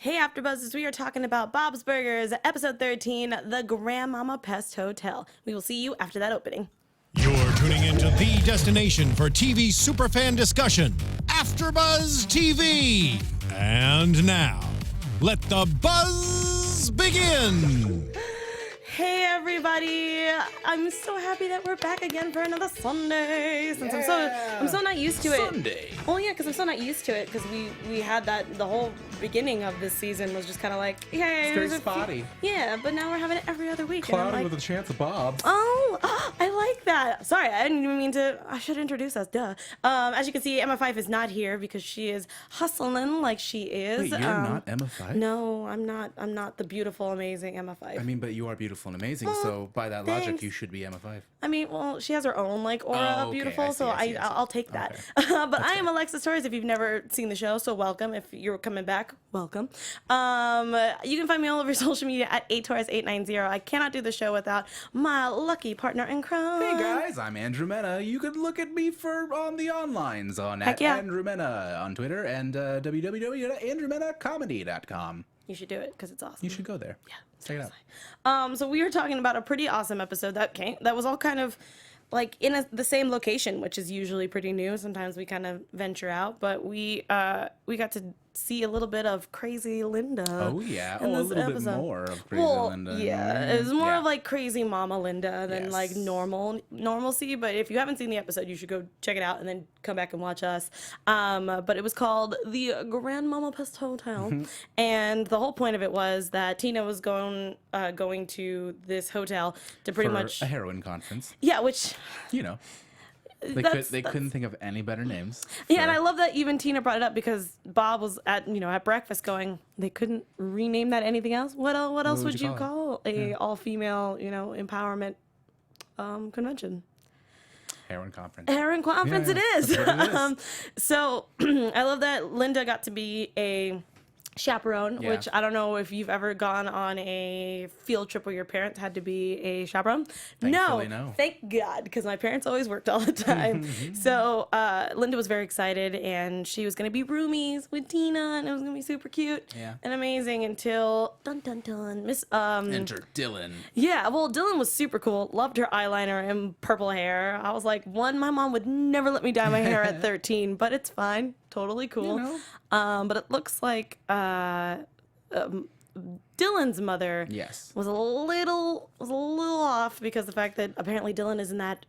Hey, AFTERBUZZers, we are talking about Bob's Burgers, episode 13, the Grand Mama-Pest Hotel. We will see you after that opening. You're tuning into the destination for TV superfan discussion, AFTERBUZZ TV. And now, let the buzz begin. Hey, everybody! I'm so happy that we're back again for another Sunday. Since I'm so not used to it. Sunday. Oh yeah, because I'm so not used to it. Because we had that the whole beginning of this season was just kind of like, hey, It's very spotty. Yeah, but now we're having it every other week. Cloudy and I'm like, with a chance of Bob's. Oh, I like that. Sorry, I didn't even mean to. I should introduce us. Duh. As you can see, Emma Fife is not here because she is hustling like she is. Wait, you're not Emma Fife? No, I'm not. I'm not the beautiful, amazing Emma Fife. I mean, but you are beautiful and amazing, Well, so by that logic, thanks. you should be Emma Fife. I mean, well, she has her own like aura Oh, of okay, beautiful, I see, so I see. I'll take that. Okay. But I am Alexis Torres. If you've never seen the show, so welcome. If you're coming back, welcome. You can find me all over social media at Torres890. I cannot do the show without my lucky partner in crime. Hey guys, I'm Andrew Mena. You could look at me on the onlines on Heck yeah. Andrew Mena on Twitter and www.andrewmenacomedy.com. You should do it because it's awesome. You should go there. Yeah. Check it out. So we were talking about a pretty awesome episode that was all kind of like in the same location, which is usually pretty new. Sometimes we kind of venture out, but we got to see a little bit of crazy Linda. Oh yeah, in a this little episode. bit more of Crazy Well, Linda. yeah, it was more Yeah. of like crazy Mama Linda than Yes. like normalcy. But if you haven't seen the episode, you should go check it out and then come back and watch us. But it was called the Grand Mama-Pest Hotel, and the whole point of it was that Tina was going to this hotel to pretty For much a heroin conference. yeah, which You know, they That's- couldn't think of any better names. yeah, and for- I love that even Tina brought it up because Bob was at breakfast going, they couldn't rename that anything else. What else would you call a all-female empowerment convention? heroin conference. Heron Conference Yeah, it is. that's what it is. So I love that Linda got to be a chaperone, Yeah. which I don't know if you've ever gone on a field trip where your parents had to be a chaperone. Thankfully, no. Thank God, because my parents always worked all the time. So Linda was very excited, and she was going to be roomies with Tina, and it was going to be super cute Yeah. and amazing until dun dun dun Miss Enter Dylan. yeah, well, Dylan was super cool. Loved her eyeliner and purple hair. I was like, my mom would never let me dye my hair at 13, but it's fine. Totally cool. You know. But it looks like Dylan's mother Yes. was a little off because the fact that apparently Dylan is in that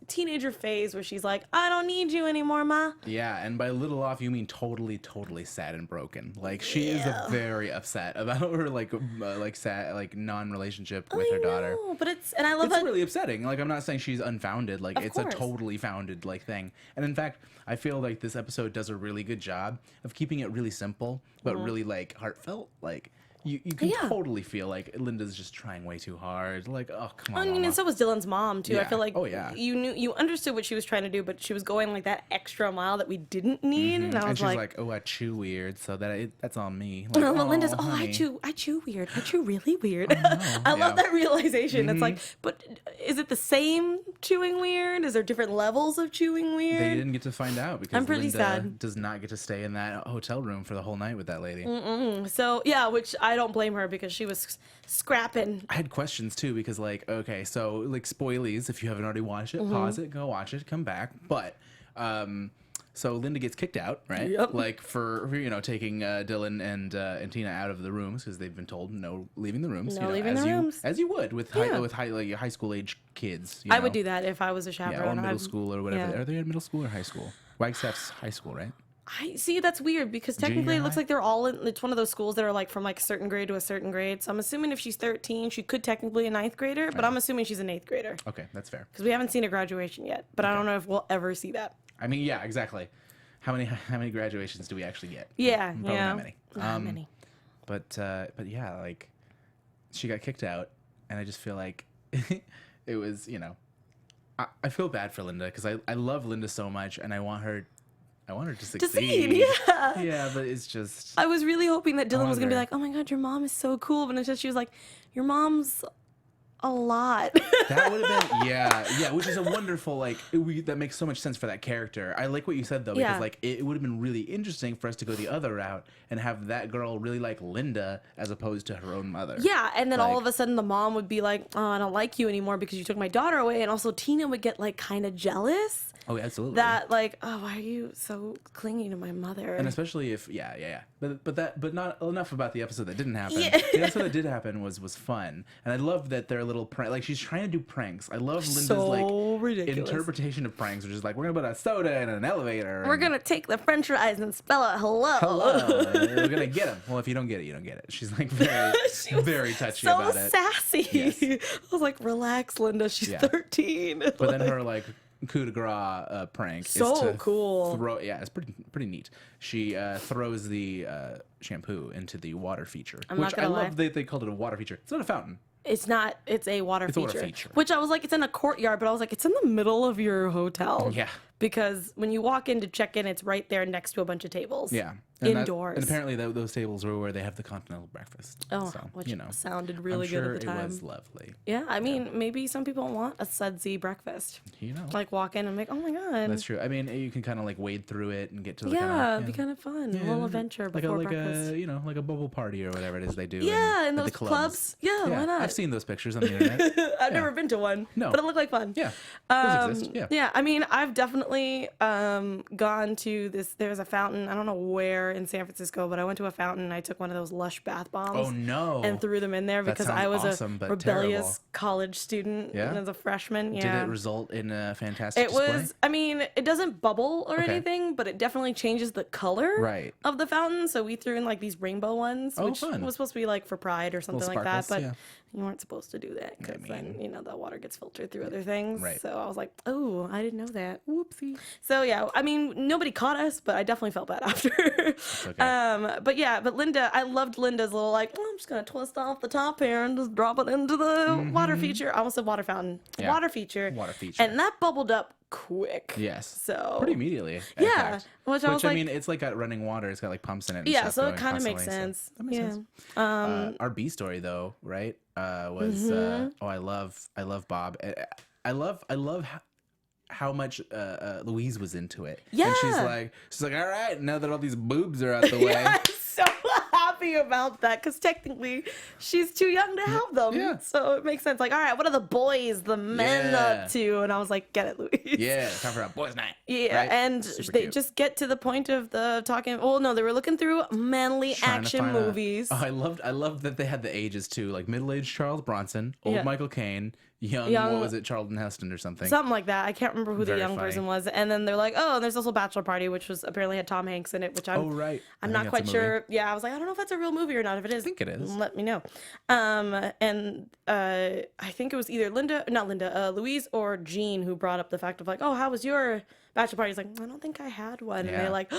teenager phase where she's like, I don't need you anymore, Ma. Yeah, and by little off you mean totally sad and broken. Like she is very upset about her sad non-relationship with her daughter. No, but and I love It's that. really upsetting. Like I'm not saying she's unfounded. Like Of it's course. a totally founded thing. And in fact, I feel like this episode does a really good job of keeping it really simple, but really like heartfelt. Like you can Yeah. totally feel like Linda's just trying way too hard. Like, oh come on. I mean, Mama. and so was Dylan's mom too. I Yeah. feel like Oh, yeah. you understood what she was trying to do, but she was going like that extra mile that we didn't need. And I was And she's like, like, "Oh, I chew weird, so that's on me." Like, no, but Linda's, "Oh, I honey." chew weird. I chew really weird. I Yeah. love that realization. It's like, but is it the same chewing weird? Is there different levels of chewing They weird? didn't get to find out because I'm pretty Linda sad. does not get to stay in that hotel room for the whole night with that lady. So yeah, which I don't blame her because she was scrapping. I had questions too because okay, so spoilies if you haven't already watched it, pause it, go watch it, come back. But so Linda gets kicked out, right? Yep. Like for taking Dylan and Tina out of the rooms because they've been told no leaving the rooms. No leaving the rooms. As you would with Yeah. high school age kids. I would do that if I was a Yeah, chaperone. or middle school or whatever. yeah. Are they in middle school or high school? Wagstaff's high school, right? I see. That's weird because technically Junior it looks high? like they're all in. It's one of those schools that are like from like a certain grade to a certain grade. So I'm assuming if she's 13, she could technically be a ninth grader, but I'm assuming she's an eighth grader Okay, that's fair. because we haven't seen a graduation yet. But I don't know if we'll ever see that. I mean, yeah, exactly. How many graduations do we actually get? Yeah, Probably yeah. not many. Not many. But yeah, like she got kicked out, and I just feel like it was, I feel bad for Linda because I love Linda so much, and I want her to succeed. Yeah. Yeah, but it's just I was really hoping that Dylan was gonna be wonder. like, "Oh my God, your mom is so cool," but instead she was like, "Your mom's a lot. That would have been, yeah, which is a wonderful, like, that makes so much sense for that character. I like what you said, though, because, Yeah. like, it would have been really interesting for us to go the other route and have that girl really like Linda as opposed to her own mother. Yeah, and then all Like- of a sudden the mom would be like, oh, I don't like you anymore because you took my daughter away. And also Tina would get, like, kind of jealous. Oh, absolutely. That, like, oh, why are you so clingy to my mother? And especially if, yeah. But not enough about the episode that didn't happen. Yeah. The episode that did happen was fun. And I love that they're little prank. Like, she's trying to do pranks. I love Linda's, So like, ridiculous. interpretation of pranks, which is like, we're going to put a soda in an elevator. We're going to take the french fries and spell it hello. Hello. We're going to get them. Well, if you don't get it, you don't get it. She's, like, very touchy so about it. sassy. Yes. I was like, relax, Linda. She's Yeah. 13. But then her, like, coup de grace prank So is to cool. throw, yeah, it's pretty neat. She throws the shampoo into the water feature, I'm which not I gonna lie. love that they called it a water feature. It's not a fountain. It's not. It's a water It's a feature. water feature. Which I was like, it's in a courtyard, but I was like, it's in the middle of your hotel. Yeah. Because when you walk in to check in, it's right there next to a bunch of tables. Yeah. Indoors. And apparently those tables were where they have the continental breakfast. Oh, so, which you know, sounded really I'm good sure at the time. it was lovely. Yeah, I mean, maybe some people want a sudsy breakfast. You know. Like walk in and make, oh my god. That's true. I mean, you can kind of like wade through it and get to the Yeah, it'd be kind of fun. A little adventure like before a breakfast. you know, like a bubble party or whatever it is they do. Yeah, in at those the clubs. Yeah, why not? I've seen those pictures on the internet. I've never been to one. No. But it looked like fun. Yeah, those exist. Yeah. Yeah, I mean, I've definitely gone to this. There's a fountain. I don't know where in San Francisco, but I went to a fountain and I took one of those Lush bath bombs. Oh no! And threw them in there That because sounds I was awesome, a but rebellious terrible. college student Yeah? as a freshman. Did Yeah. it result in a fantastic It display? was, I mean, it doesn't bubble or Okay. anything, but it definitely changes the color Right. of the fountain. So we threw in like these rainbow ones, Oh, which fun. was supposed to be like for pride or something like that. sparkles, But yeah. you weren't supposed to do that because then, mean- you know, the water gets filtered through other things. Right. So I was like, oh, I didn't know that. Whoopsie. So yeah, I mean, nobody caught us, but I definitely felt bad after. okay. But yeah, but Linda, I loved Linda's little like, oh, I'm just gonna twist off the top here and just drop it into the water feature. I almost said water fountain. Yeah. Water feature. Water feature. And that bubbled up quick. Yes. So Pretty immediately. in Yeah, fact. which I was I like- mean, it's like got running water. It's got like pumps in it. And yeah, stuff so it going kind of makes constantly, sense. That makes Yeah. sense. Our B story though, right? Was oh, I love Bob. I love how much Louise was into it. And she's Yeah. like, all right, now that all these boobs are out the way. I'm so happy about that because technically she's too young to have them. Yeah. So it makes sense. Like, all right, what are the boys, the men Yeah. up to? And I was like, get it, Louise. Yeah, time for a boys' night. Yeah, right? and Super they cute. just get to the point of the talking. Oh no, they were looking through manly Trying to action find a- movies. Oh, I loved that they had the ages too, like middle-aged Charles Bronson, old Yeah. Michael Caine, young what was it, Charlton Heston or something. Something like that. I can't remember who Very the young funny. person was. And then they're like, oh, and there's also Bachelor Party, which was apparently had Tom Hanks in it, which I'm Oh, right. I'm I not think quite that's a movie. sure. Yeah, I was like, I don't know if that's a real movie or not. If it is, I think it is. Let me know. I think it was either Louise or Jean who brought up the fact of like, oh, how was your bachelor party? He's like, I don't think I had one. And Yeah. they're like,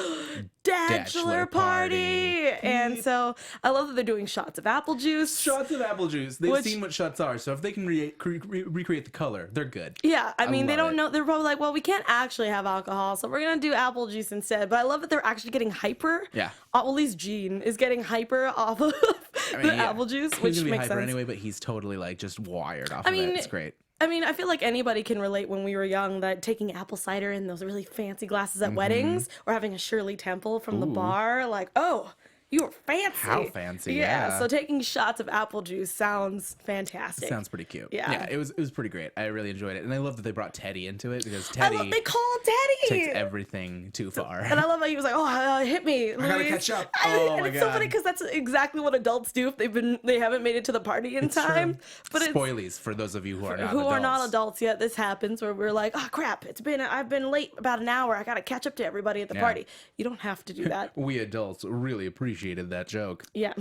bachelor party. And so I love that they're doing shots of apple juice. Shots of apple juice. They've Which- seen what shots are, so if they can recreate the color, they're good. Yeah, I mean, they love don't it. know. They're probably like, well, we can't actually have alcohol, so we're going to do apple juice instead. But I love that they're actually getting hyper. Yeah. Well, at least Jean is getting hyper off of the yeah. apple juice, He's which gonna be makes hyper sense. anyway, but he's totally like just wired off I of mean, it. It's great. I mean, I feel like anybody can relate when we were young that taking apple cider in those really fancy glasses at weddings or having a Shirley Temple from the Mm-hmm. Ooh. bar, like, oh, you were fancy. How fancy, yeah. So taking shots of apple juice sounds fantastic. Sounds pretty cute. Yeah. it was pretty great. I really enjoyed it, and I love that they brought Teddy into it because I Teddy love they call Teddy. takes everything too far. And I love how he was like, "Oh, hit me, Louise." gotta catch up. And Oh, and my it's so God. funny because that's exactly what adults do if they haven't made it to the party in time. But it's Spoilies for those of you who are not are not adults yet. This happens where we're like, "Oh crap! I've been late about an hour. I gotta catch up to everybody at the Yeah. party." You don't have to do that. We adults really appreciated that joke. Yeah,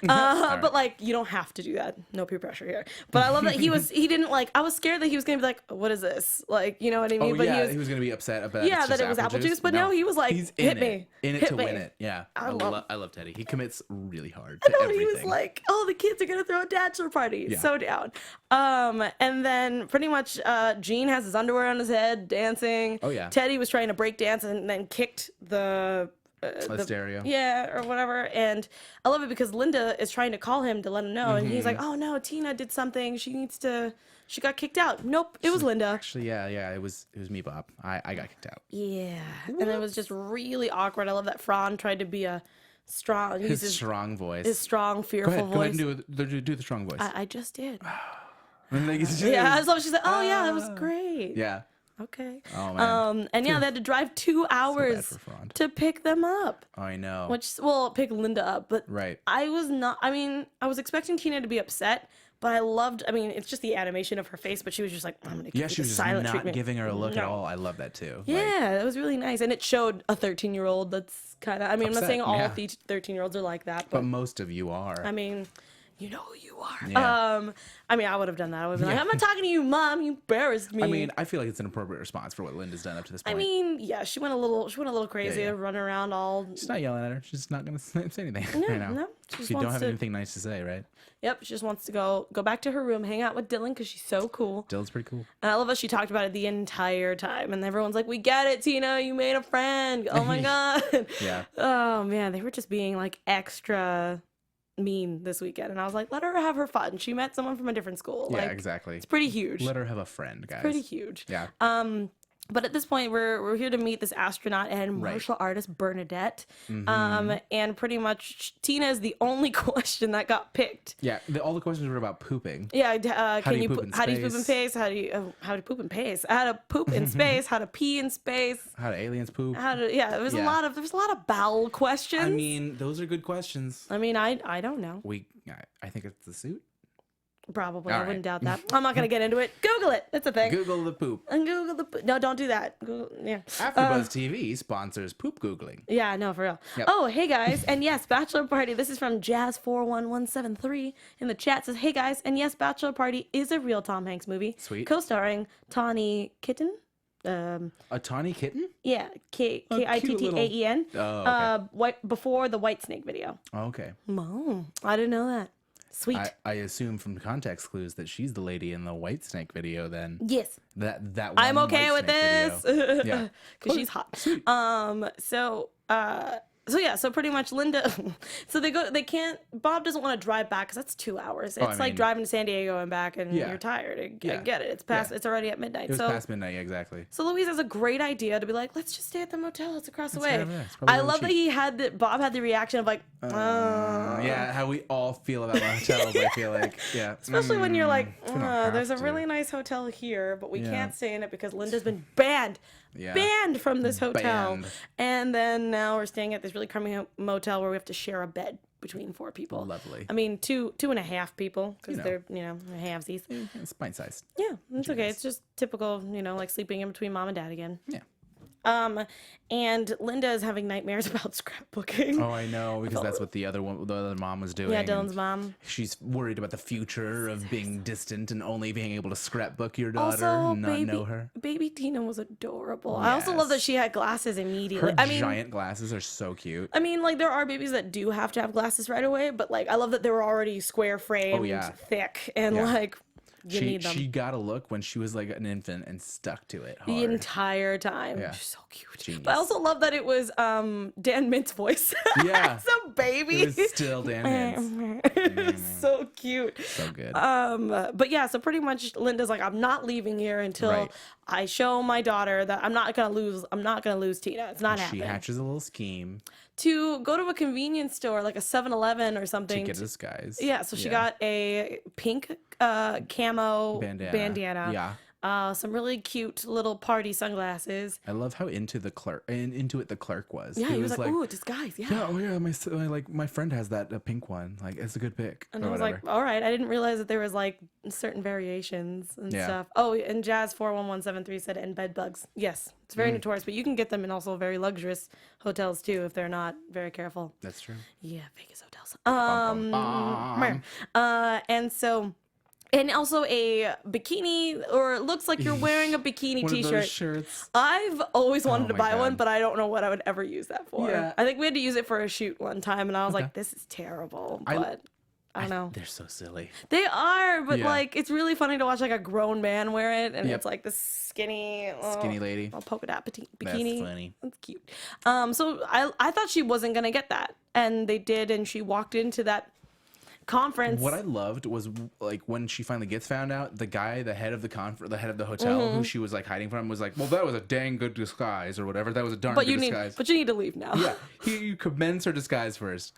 but like you don't have to do that. No peer pressure here. But I love that he didn't like. I was scared that he was gonna be like, "What is this?" Like, you know what I mean? Oh but yeah, he was gonna be upset about Yeah, it's that just it was apple juice, but no, he was like, he's "Hit in me. in it Hit to me." win it. Yeah, I love Teddy. He commits really hard I to know, everything. he was like, "Oh, the kids are gonna throw a bachelor party." Yeah. So down. And then pretty much, Gene has his underwear on his head, dancing. Oh, yeah. Teddy was trying to break dance and then kicked the The stereo. Yeah, or whatever. And I love it because Linda is trying to call him to let him know, and he's like, "Oh no, Tina did something. She got kicked out." Nope, it was Linda. Actually, yeah, it was me, Bob. I got kicked out. Yeah, and it was just really awkward. I love that Fran tried to be a strong. His strong voice. His strong, fearful voice. Go ahead and do the strong voice. I just did. Yeah, I love. She said, "Oh yeah, that was great." Yeah. Okay. Oh man. And yeah, they had to drive 2 hours for Fran. to pick them up. I know. Pick Linda up, but Right. I was not. I mean, I was expecting Tina to be upset, but I loved. I mean, it's just the animation of her face, but she was just like, "I'm gonna give you she the was just silent not treatment." giving her a look at No. all. I love that too. Yeah, that was really nice, and it showed a 13-year-old. That's kind of. I mean, I'm not Upset, saying all yeah. 13-year-olds are like that, But but most of you are. I mean, you know who you are. Yeah. I mean, I would have done that. I would have been like, "I'm not talking to you, Mom. You embarrassed me." I mean, I feel like it's an appropriate response for what Linda's done up to this point. I mean, yeah, she went a little crazy, Yeah. running around all. She's not yelling at her. She's not gonna say anything. No, right now. no, she just You don't wants have to- anything nice to say, right? Yep, she just wants to go back to her room, hang out with Dylan because she's so cool. Dylan's pretty cool. And I love how she talked about it the entire time, and everyone's like, "We get it, Tina. You made a friend. Oh my god." Yeah. Oh man, they were just being like extra mean this weekend, and I was like, "Let her have her fun. She met someone from a different school. Yeah, Like, exactly. It's pretty huge. Let her have a friend, guys. Pretty huge. Yeah. But at this point, we're here to meet this astronaut and martial artist Bernadette. And pretty much Tina is the only question that got picked. Yeah. All the questions were about pooping. Yeah, How do you poop in how do you poop in space? space? How to poop in space? How to poop in space? How to pee in space? How do aliens poop? There was a lot of bowel questions. I mean, those are good questions. I don't know. I think it's the suit. Probably. All I wouldn't right. doubt that. I'm not gonna get into it. Google it. That's a thing. Google the poop. And Google the no, don't do that. Google, yeah. AfterBuzz TV sponsors poop googling. Yeah, no, for real. Yep. Oh, hey guys, and yes, Bachelor Party. This is from Jazz41173 in the chat. Says, hey guys, and yes, Bachelor Party is a real Tom Hanks movie. Sweet. Co-starring Tawny Kitten. A tawny kitten? Yeah, Kittaen. Oh, okay. Before the White Snake video. Oh, okay. Oh, I didn't know that. Sweet. I assume from context clues that she's the lady in the White Snake video. Then yes. that I'm one okay White with Snake this. video. Yeah, Because she's hot. So pretty much Linda, so they can't, Bob doesn't want to drive back because that's 2 hours. It's I like mean- driving to San Diego and back and Yeah. you're tired. I Yeah. get it. It's past, Yeah. it's already at midnight. It was so past midnight, yeah, exactly. So Louise has a great idea to be like, let's just stay at the motel. It's across the Let's way. go over there. It's probably I really love that cheap. Bob had the reaction of like, Yeah, how we all feel about hotels. I feel like, yeah. especially when you're like, we don't have there's a to." really nice hotel here, but we Yeah. can't stay in it because Linda's been banned. Yeah. Banned from this hotel. Banned. And then now we're staying at this really crummy motel where we have to share a bed between 4 people. Lovely. I mean, two and a half people because know. they're, halvesies. It's pint sized. Yeah, it's okay. It's just typical, like sleeping in between mom and dad again. Yeah. And Linda is having nightmares about scrapbooking. Oh, I know, because that's what the other mom was doing. Yeah, and Dylan's mom. She's worried about the future of being distant and only being able to scrapbook your daughter Also, and not know her. baby Tina was adorable. I also love that Yes. she had glasses immediately. Her giant glasses are so cute. I mean, like, there are babies that do have to have glasses right away, but, like, I love that they were already square framed, yeah. thick, and, Yeah. like, you need them. She got a look when she was like an infant and stuck to it The hard. entire time. Yeah. She's so cute. Genius. But I also love that it was Dan Mint's voice. Yeah. So baby. It was still Dan Mintz. So cute. So good. But yeah, so pretty much Linda's like, I'm not leaving here until Right. I show my daughter that I'm not gonna lose Tina. It's not She happening. hatches a little scheme To go to a convenience store, like a 7-Eleven or to something. get a disguise. Yeah, so she got a pink camo bandana. Yeah. Some really cute little party sunglasses. I love how into the clerk was. Yeah, he was like, ooh, disguise. Yeah. yeah, oh yeah, my friend has that pink one. Like, it's a good pick. And or I was whatever. like, all right. I didn't realize that there was like certain variations and Yeah. stuff. Oh, and Jazz41173 said, and bed bugs. Yes, it's very notorious, but you can get them in also very luxurious hotels too if they're not very careful. That's true. Yeah, Vegas hotels. Bum, bum. And so, and also a bikini, or it looks like you're wearing a bikini One of t-shirt. those shirts. I've always wanted to my buy one, God. but I don't know what I would ever use that for. Yeah. I think we had to use it for a shoot one time, and I was like, this is terrible. I- But I don't know. They're so silly. They are, but Yeah. like it's really funny to watch like a grown man wear it, and Yep. it's like this skinny lady. polka dot bikini. That's funny. That's cute. So I thought she wasn't gonna get that, and they did, and she walked into that conference. What I loved was like when she finally gets found out, the guy, the head of the head of the hotel, who she was like hiding from, was like, "Well, that was a dang good disguise, or whatever. That was a darn good disguise." But you need to leave now. Yeah, you commends her disguise first,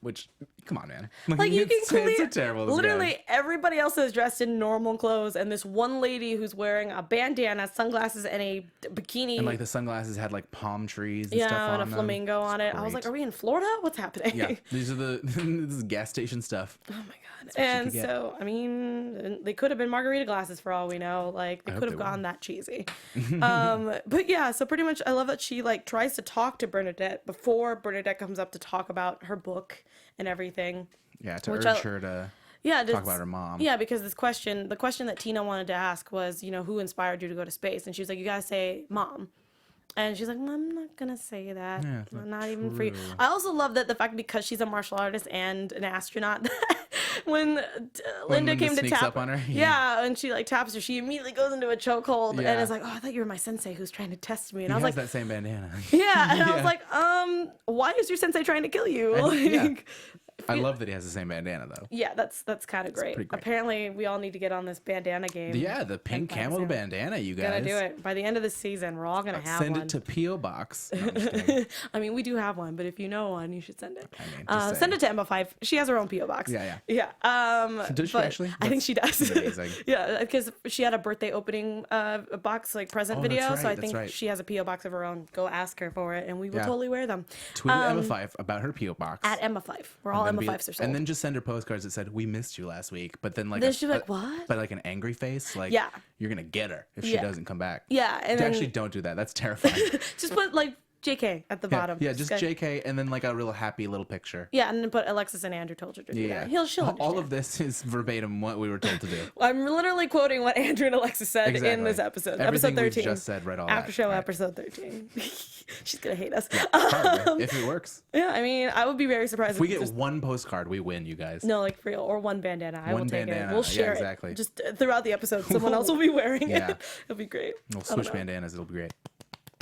which, come on, man. Like you can it's a terrible disguise. literally everybody else is dressed in normal clothes, and this one lady who's wearing a bandana, sunglasses, and a bikini. And like the sunglasses had like palm trees and stuff on and a them. flamingo on it. I was great. like, are we in Florida? What's happening? Yeah, these are the this is gas station stuff. Oh my god. And could get. so, I mean, they could have been margarita glasses for all we know. Like, they hope could have they were. gone that cheesy. But yeah, so pretty much I love that she like tries to talk to Bernadette before Bernadette comes up to talk about her book and everything. Yeah, to Which urge her to talk about her mom. Yeah, because the question that Tina wanted to ask was, who inspired you to go to space? And she was like, you gotta say mom. And she's like, I'm not gonna say that. Yeah, it's not even for you. I also love that the fact because she's a martial artist and an astronaut, when Linda Linda came to sneaks tap up on her? yeah, and she like taps her, she immediately goes into a chokehold Yeah. and is like, oh, I thought you were my sensei who's trying to test me. And I He was has like, that same bandana. yeah, and I was Yeah. like, why is your sensei trying to kill you? Yeah. Like, I love that he has the same bandana though. yeah, that's kind of great. pretty great. Apparently, we all need to get on this bandana game. Yeah, the pink find camel Sam. bandana, you guys. Gotta do it by the end of the season. We're all gonna have Send one. it to P.O. Box. No, I'm just kidding. I mean, we do have one, but if you know one, you should send it. I mean, just Send saying. it to Emma 5. She has her own PO box. Yeah. Yeah. Does she but actually? I think she does. That's amazing. Yeah, because she had a birthday opening box, like present Oh, that's video. right, So I that's think right. she has a PO box of her own. Go ask her for it, and we will Yeah. totally wear them. Tweet at Emma 5 about her P.O. Box. At Emma 5. We're all And Emma then 5s are sold. And then just send her postcards that said, "We missed you last week," but then like Then she'd be like, "What?" But like an angry face, like Yeah. you're gonna get her if she Yeah. doesn't come back. yeah, and then Actually, don't do that. That's terrifying. just put like JK at the bottom. Yeah, just go- JK and then like a real happy little picture. Yeah, and then put Alexis and Andrew told you to do Yeah, that. She'll understand. all of this is verbatim what we were told to do. I'm literally quoting what Andrew and Alexis said in Exactly. this episode. Everything episode 13. we've just said, right? All After that. show Right. episode 13. She's gonna hate us. Probably, if it works. Yeah, I mean, I would be very surprised If we if get just, one postcard, we win, you guys. no, like for real, or one bandana. I will One take it. bandana. We'll Yeah, share exactly. it. Just throughout the episode, someone else will be wearing Yeah. it. It'll be great. We'll I don't switch know. bandanas. It'll be great.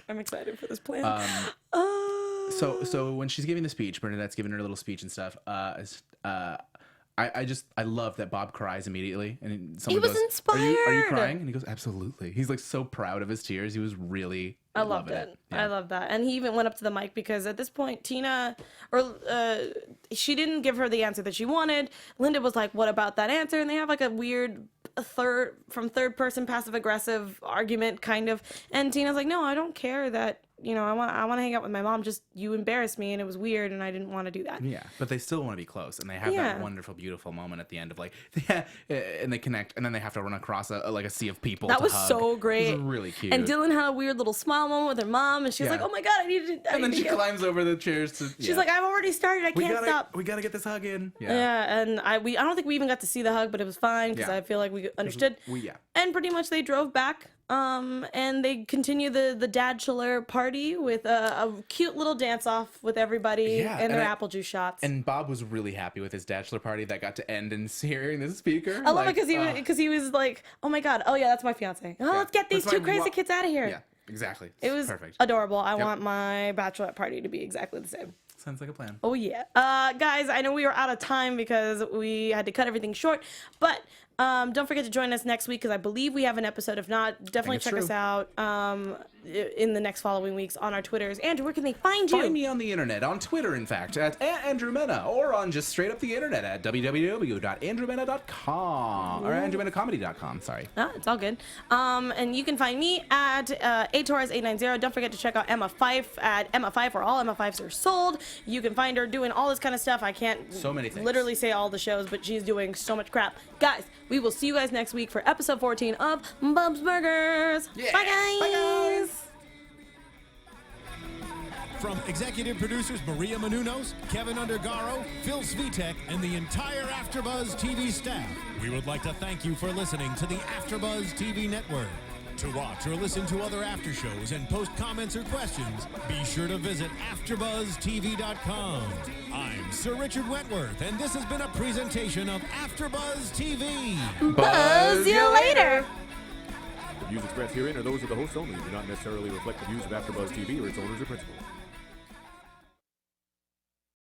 I'm excited for this plan. So when she's giving the speech, Bernadette's giving her a little speech and stuff. I love that Bob cries immediately, and someone was goes, Are you inspired." crying?" And he goes, "Absolutely." He's like so proud of his tears. He was really. I loved loving it. Yeah. I love that. And he even went up to the mic because at this point, Tina, she didn't give her the answer that she wanted. Linda was like, what about that answer? And they have like a weird third person passive aggressive argument kind of. And Tina's like, no, I don't care that, I want to hang out with my mom. Just you embarrassed me and it was weird and I didn't want to do that. Yeah, but they still want to be close, and they have Yeah. that wonderful, beautiful moment at the end of like, and they connect, and then they have to run across a sea of people. That to was hug. so great. It was really cute. And Dylan had a weird little smile moment with her mom, and she was Yeah. like, "Oh my god, I need to." And then she climbs over the chairs to. She's like, "I've already started. I can't stop." We gotta get this hug in. Yeah, and I don't think we even got to see the hug, but it was fine because Yeah. I feel like we understood. Yeah. And pretty much they drove back, and they continue the dadchiller party with a cute little dance off with everybody Yeah, and their and apple juice shots. And Bob was really happy with his bachelor party that got to end in hearing the speaker. I love it because he was like, "Oh my god, oh yeah, that's my fiance. Oh, let's get these That's two my crazy wa- kids out of here." Yeah, exactly. It was perfect. adorable. I want my bachelorette party to be exactly the same. Sounds like a plan. Oh yeah. Guys, I know we were out of time because we had to cut everything short, but don't forget to join us next week because I believe we have an episode. If not, definitely it's check us true. out in the next following weeks on our Twitters. Andrew, where can they find you? Find me on the internet, on Twitter, in fact, at Andrew Mena, or on just straight up the internet at www.andrewmena.com or andrewmenacomedy.com. Sorry. No, it's all good. And you can find me at Torres890. Don't forget to check out Emma 5 at Emma 5, where all Emma 5s are sold. You can find her doing all this kind of stuff. I can't So many things. literally say all the shows, but she's doing so much crap. Guys, we will see you guys next week for episode 14 of Bub's Burgers. Yeah. Bye, guys. Bye, guys. From executive producers Maria Menounos, Kevin Undergaro, Phil Svitek, and the entire AfterBuzz TV staff, we would like to thank you for listening to the AfterBuzz TV network. To watch or listen to other after shows and post comments or questions, be sure to visit AfterBuzzTV.com. I'm Sir Richard Wentworth, and this has been a presentation of AfterBuzz TV. Buzz you later. The views expressed herein are those of the hosts only and do not necessarily reflect the views of AfterBuzz TV or its owners or principals.